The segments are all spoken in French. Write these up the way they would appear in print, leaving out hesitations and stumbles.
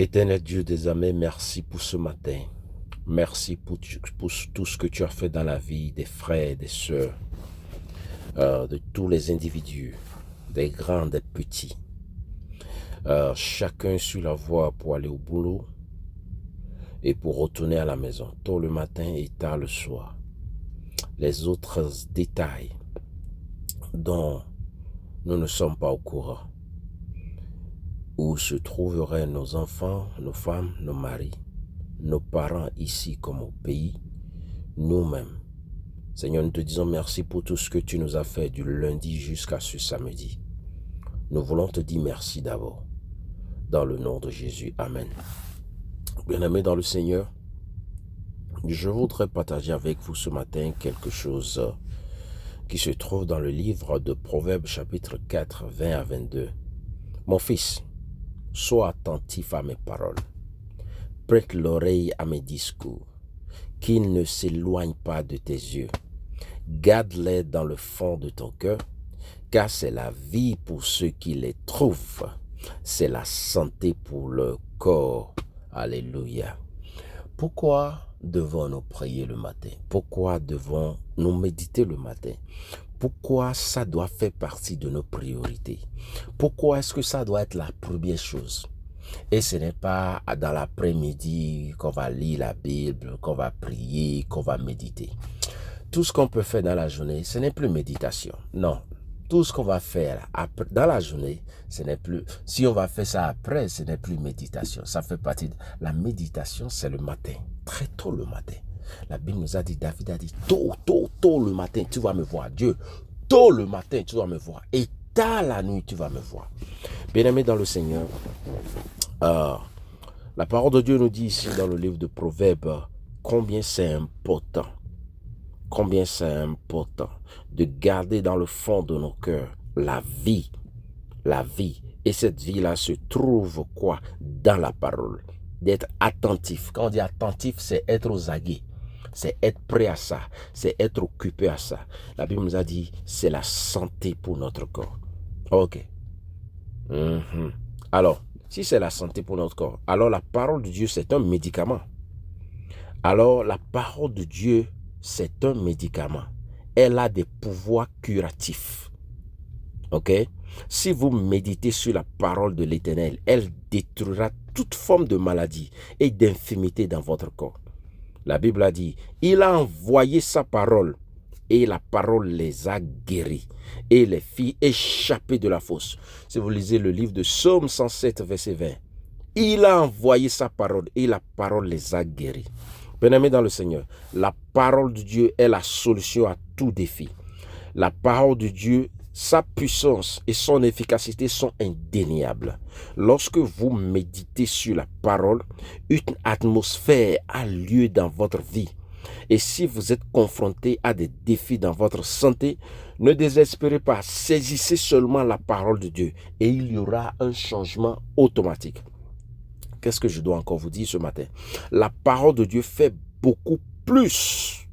Éternel Dieu des armées, merci pour ce matin. Merci pour tout ce que tu as fait dans la vie des frères et des sœurs, de tous les individus, des grands, des petits. Chacun suit la voie pour aller au boulot et pour retourner à la maison, tôt le matin et tard le soir. Les autres détails dont nous ne sommes pas au courant, où se trouveraient nos enfants, nos femmes, nos maris, nos parents ici comme au pays, nous-mêmes. Seigneur, nous te disons merci pour tout ce que tu nous as fait du lundi jusqu'à ce samedi. Nous voulons te dire merci d'abord. Dans le nom de Jésus. Amen. Bien-aimés dans le Seigneur, je voudrais partager avec vous ce matin quelque chose qui se trouve dans le livre de Proverbes chapitre 4, 20 à 22. Mon fils, sois attentif à mes paroles. Prête l'oreille à mes discours, qu'ils ne s'éloignent pas de tes yeux. Garde-les dans le fond de ton cœur, car c'est la vie pour ceux qui les trouvent. C'est la santé pour leur corps. Alléluia. Pourquoi devons-nous prier le matin? Pourquoi devons-nous méditer le matin? Pourquoi ça doit faire partie de nos priorités? Pourquoi est-ce que ça doit être la première chose? Et ce n'est pas dans l'après-midi qu'on va lire la Bible, qu'on va prier, qu'on va méditer. Tout ce qu'on peut faire dans la journée, ce n'est plus méditation. Non. Tout ce qu'on va faire dans la journée, ce n'est plus... Si on va faire ça après, ce n'est plus méditation. Ça fait partie de... La méditation, c'est le matin. Très tôt le matin. La Bible nous a dit, David a dit, tôt le matin, tu vas me voir. Dieu, tôt le matin, tu vas me voir. Et tard la nuit, tu vas me voir. Bien-aimés dans le Seigneur, la parole de Dieu nous dit ici dans le livre de Proverbes, combien c'est important. Combien c'est important de garder dans le fond de nos cœurs la vie. La vie. Et cette vie-là se trouve quoi? Dans la parole. D'être attentif. Quand on dit attentif, c'est être aux aguets. C'est être prêt à ça. C'est être occupé à ça. La Bible nous a dit, c'est la santé pour notre corps. Ok. Alors, si c'est la santé pour notre corps, alors la parole de Dieu, c'est un médicament. Alors, la parole de Dieu, c'est un médicament. Elle a des pouvoirs curatifs. Ok? Si vous méditez sur la parole de l'Éternel, elle détruira toute forme de maladie et d'infirmité dans votre corps. La Bible a dit, il a envoyé sa parole et la parole les a guéris et les fit échapper de la fosse. Si vous lisez le livre de Psaume 107, verset 20, il a envoyé sa parole et la parole les a guéris. Bien-aimés dans le Seigneur, la parole de Dieu est la solution à tout défi. La parole de Dieu, sa puissance et son efficacité sont indéniables. Lorsque vous méditez sur la parole, une atmosphère a lieu dans votre vie. Et si vous êtes confronté à des défis dans votre santé, ne désespérez pas, saisissez seulement la parole de Dieu et il y aura un changement automatique. Qu'est-ce que je dois encore vous dire ce matin? La parole de Dieu fait beaucoup plus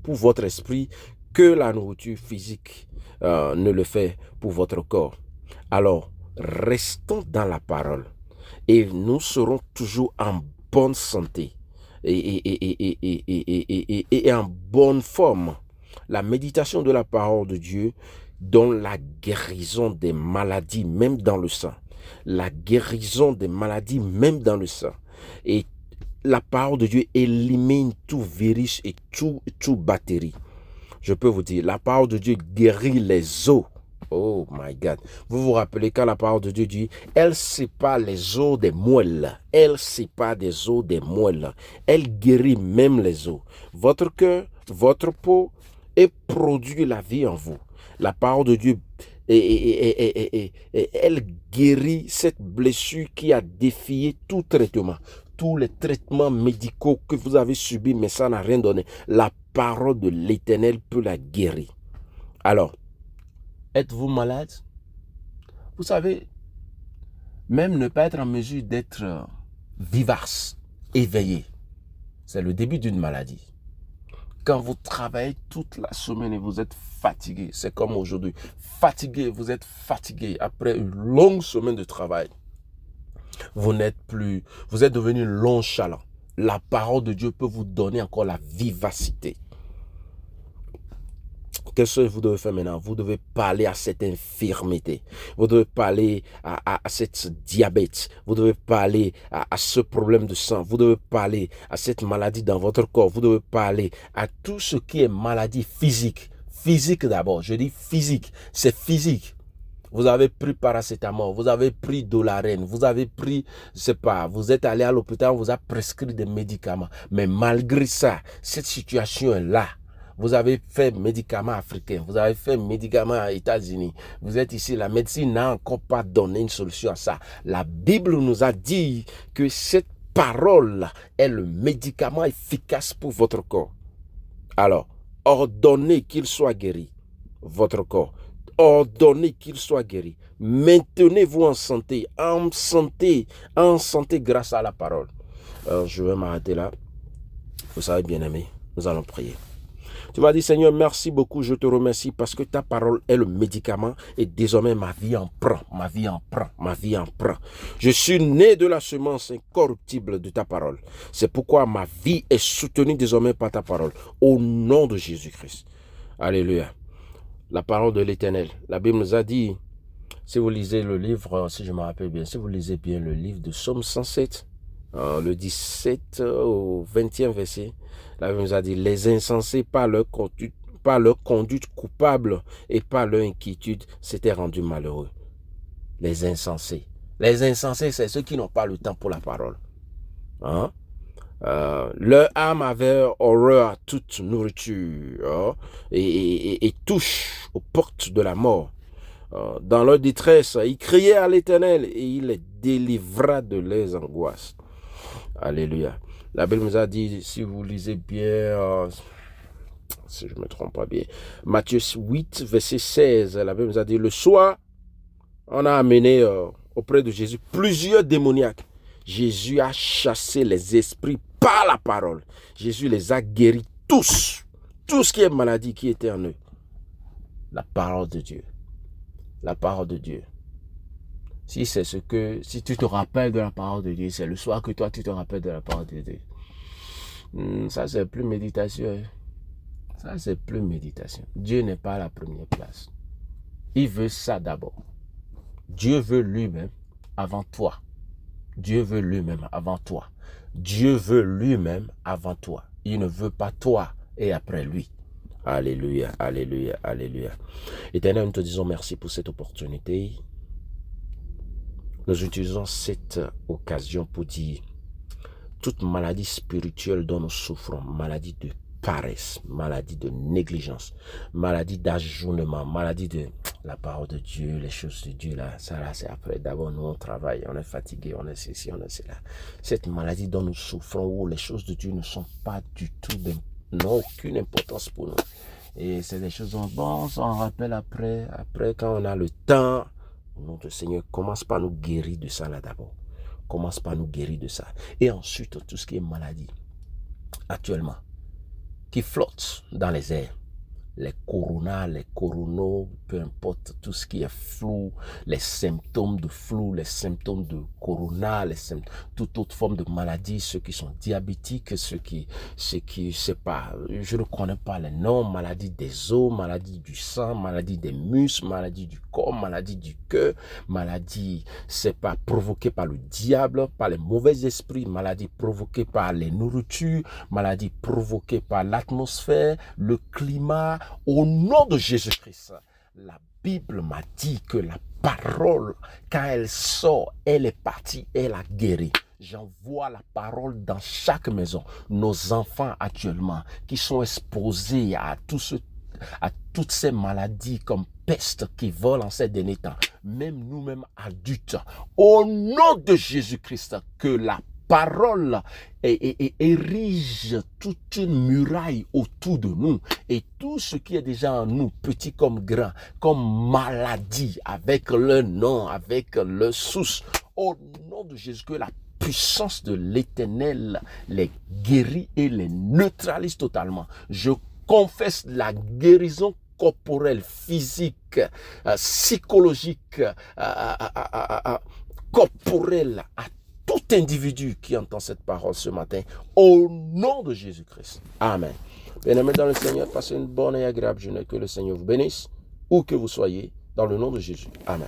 pour votre esprit que la nourriture physique ne le fait pour votre corps. Alors, restons dans la parole et nous serons toujours en bonne santé et en bonne forme. La méditation de la parole de Dieu donne la guérison des maladies, même dans le sang. La guérison des maladies, même dans le sang. Et la parole de Dieu élimine tout virus et tout bactérie. Je peux vous dire, la parole de Dieu guérit les os. Oh my God. Vous vous rappelez quand la parole de Dieu dit, elle sépare les os des moelles. Elle sépare des os des moelles. Elle guérit même les os. Votre cœur, votre peau, et produit la vie en vous. La parole de Dieu, elle guérit cette blessure qui a défié tout traitement. Tous les traitements médicaux que vous avez subis, mais ça n'a rien donné. La parole de l'Éternel peut la guérir. Alors, êtes-vous malade? Vous savez, même ne pas être en mesure d'être vivace, éveillé, c'est le début d'une maladie. Quand vous travaillez toute la semaine et vous êtes fatigué, c'est comme aujourd'hui, fatigué, vous êtes fatigué après une longue semaine de travail. Vous êtes devenu nonchalant. La parole de Dieu peut vous donner encore la vivacité. Qu'est-ce que vous devez faire maintenant? Vous devez parler à cette infirmité. Vous devez parler à cette diabète. Vous devez parler à ce problème de sang. Vous devez parler à cette maladie dans votre corps. Vous devez parler à tout ce qui est maladie physique. Physique d'abord. Je dis physique. C'est physique. Vous avez pris paracétamol, vous avez pris Dolarène, vous avez pris, je sais pas, vous êtes allé à l'hôpital, on vous a prescrit des médicaments. Mais malgré ça, cette situation est là. Vous avez fait médicaments africains, vous avez fait médicaments aux États-Unis. Vous êtes ici, la médecine n'a encore pas donné une solution à ça. La Bible nous a dit que cette parole est le médicament efficace pour votre corps. Alors, ordonnez qu'il soit guéri, votre corps. Ordonnez qu'il soit guéri. Maintenez-vous en santé grâce à la parole. Alors, je vais m'arrêter là. Vous savez, bien-aimés, nous allons prier. Tu vas dire, Seigneur, merci beaucoup, je te remercie parce que ta parole est le médicament et désormais ma vie en prend, ma vie en prend. Je suis né de la semence incorruptible de ta parole. C'est pourquoi ma vie est soutenue désormais par ta parole. Au nom de Jésus-Christ. Alléluia. La parole de l'Éternel. La Bible nous a dit, si vous lisez le livre, si je me rappelle bien, si vous lisez bien le livre de Psaume 107, le 17 au 20e verset, la Bible nous a dit, les insensés par leur conduite coupable et par leur inquiétude s'étaient rendus malheureux. Les insensés. Les insensés, c'est ceux qui n'ont pas le temps pour la parole. Hein? Leur âme avait horreur à toute nourriture et touche aux portes de la mort. Dans leur détresse, ils criaient à l'Éternel et il les délivra de leurs angoisses. Alléluia. La Bible nous a dit, si vous lisez bien, si je ne me trompe pas bien, Matthieu 8, verset 16, la Bible nous a dit, le soir, on a amené auprès de Jésus plusieurs démoniaques. Jésus a chassé les esprits par la parole. Jésus les a guéris tous. Tout ce qui est maladie qui était en eux. La parole de Dieu. La parole de Dieu. Si tu te rappelles de la parole de Dieu, c'est le soir que toi tu te rappelles de la parole de Dieu. Ça c'est plus méditation. Ça c'est plus méditation. Dieu n'est pas à la première place. Il veut ça d'abord. Dieu veut lui-même avant toi. Dieu veut lui-même avant toi. Dieu veut lui-même avant toi. Il ne veut pas toi et après lui. Alléluia, alléluia, alléluia. Éternel, nous te disons merci pour cette opportunité. Nous utilisons cette occasion pour dire toute maladie spirituelle dont nous souffrons, maladie de paresse, maladie de négligence, maladie d'ajournement, maladie de la parole de Dieu, les choses de Dieu, là, ça là c'est après. D'abord nous on travaille, on est fatigué, on est ceci, on est cela. Cette maladie dont nous souffrons, où les choses de Dieu ne sont pas du tout, n'ont aucune importance pour nous. Et c'est des choses dont bon, on s'en rappelle après quand on a le temps. Notre Seigneur, commence par nous guérir de ça là d'abord. Commence par nous guérir de ça. Et ensuite, tout ce qui est maladie, actuellement, qui flotte dans les airs. Les coronas, les coronaux, peu importe, tout ce qui est flou, les symptômes de flou, les symptômes de corona, toute autre forme de maladie, ceux qui sont diabétiques, ceux qui, je sais pas, je ne connais pas les noms, maladie des os, maladie du sang, maladie des muscles, maladie du corps, maladie du cœur, maladie, c'est pas provoquée par le diable, par les mauvais esprits, maladie provoquée par les nourritures, maladie provoquée par l'atmosphère, le climat. Au nom de Jésus-Christ, la Bible m'a dit que la parole, quand elle sort, elle est partie, elle a guéri. J'envoie la parole dans chaque maison. Nos enfants actuellement qui sont exposés à toutes ces maladies comme peste qui volent en ces derniers temps, même nous-mêmes adultes, au nom de Jésus-Christ, que la parole érige toute une muraille autour de nous et tout ce qui est déjà en nous, petit comme grand, comme maladie, avec le nom, avec le source, au nom de Jésus, que la puissance de l'Éternel les guérit et les neutralise totalement. Je confesse la guérison corporelle, physique, psychologique, corporelle à individu qui entend cette parole ce matin, au nom de Jésus-Christ. Amen. Bien-aimés dans le Seigneur, passez une bonne et agréable journée. Que le Seigneur vous bénisse, où que vous soyez, dans le nom de Jésus. Amen.